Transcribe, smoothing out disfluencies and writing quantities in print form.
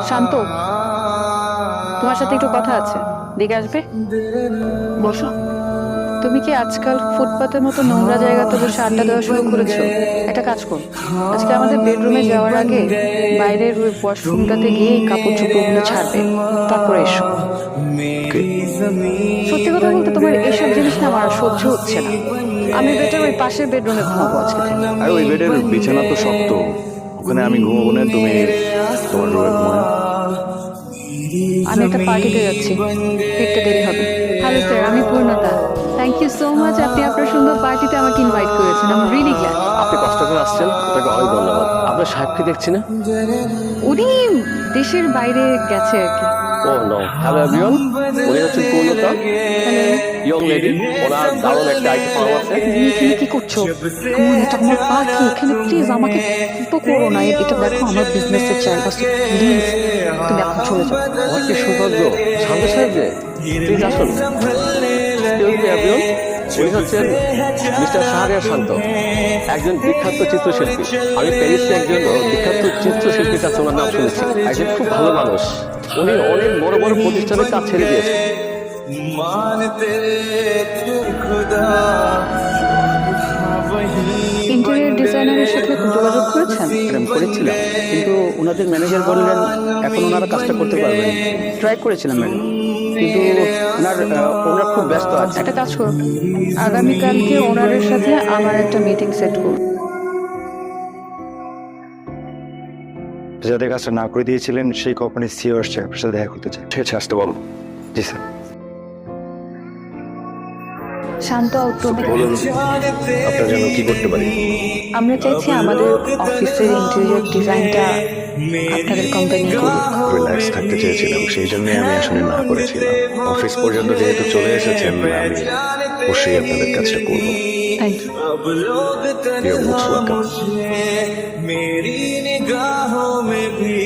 শান্ত, তোমার সাথে একটু কথা আছে, দিকে আসবে? বসো। তুমি কি আজকাল ফুটপাতের মতো নোংরা জায়গাতে বসে আড্ডা দেওয়া শুরু করেছো? একটা কাজ করো, আজকে আমাদের বেডরুমে যাওয়ার আগে বাইরের ওই ওয়াশরুমটাতে গিয়ে এই কাপড় চোপড়গুলো ছাড়বে, তারপরে এসো। সত্যি কথা বলতে তোমার এসব জিনিস না আমার সহ্য হচ্ছে না। আমি বেটার ওই পাশের বেডরুমে ঘুমাবো আজকে থেকে। আর ওই বেডের বিছানা তো শক্ত, ওখানে আমি ঘুমাবো না, তুমি তোমার রুমে ঘুমাও। আমি একটা পার্টিতে যাচ্ছি, ফিরতে দেরি হবে। হ্যালো স্যার, আমি পূর্ণতা। থ্যাংক ইউ সো মাচ, আপনি আপনার সুন্দর পার্টিতে আমাকে ইনভাইট করেছেন। I am really glad. আপনি কষ্ট করে আসছেন, আপনাকে অনেক ধন্যবাদ। আপনার সাহেবকে দেখছি না? উনি দেশের বাইরে গেছে আর কি। ও নো। হ্যালো এভরিওয়ান, উনি হচ্ছেন পূর্ণতা, ইয়ং লেডি। ওনার দারুণ একটা আইটি ফার্ম আছে। তুমি এখানে কি করছো? আমার এটা আমার পাখি, এখানে প্লিজ আমাকে তো করো না। এটা দেখো আমার বিজনেসের জায়গা, প্লিজ তুমি এখন চলে যাও। আমার কি সৌভাগ্য, শান্ত সাহেব যে, প্লিজ আসুন। এভরিওয়ান, উনি হচ্ছেন মিস্টার শাহরিয়ার শান্ত, একজন বিখ্যাত চিত্রশিল্পী। আমি প্যারিসে একজন বিখ্যাত চিত্রশিল্পীর কাছে ওনার নাম শুনেছি। একজন খুব ভালো মানুষ। উনি অনেক বড় বড় প্রতিষ্ঠানের কাজ ছেড়ে দিয়েছেন। ইন্টেরিয়র ডিজাইনারের সাথে যোগাযোগ করেছেন? করেছিলাম, কিন্তু ওনাদের ম্যানেজার বললেন এখন ওনারা কাজটা করতে পারবেন। ট্রাই করেছিলাম ম্যাডাম, কিন্তু ওনারা খুব ব্যস্ত আছে। একটা কাজ করো, আগামীকালকে ওনারের সাথে আমার একটা মিটিং সেট করো। যাদের কাজটা না করে দিয়েছিলেন সেই কোম্পানির সিইও আসছে, আপনার সাথে দেখা করতে চাই। ঠিক আছে, আসতে বল। জি স্যার। শান্ত, তুমি বলুন, আপনার জন্য কি করতে পারি? আমরা চাইছি আমাদের অফিসের ইন্টেরিয়র ডিজাইনটা আপনাদের কোম্পানি করুক। রিল্যাক্স থাকতে চেয়েছিলাম, সেই জন্যই আমি আসলে না করেছিলাম। অফিস পর্যন্ত যেহেতু চলে এসেছেন, আমি অবশ্যই আপনাদের কাজটা করবো। Thank you. You're most welcome. मेरी निगाहों में भी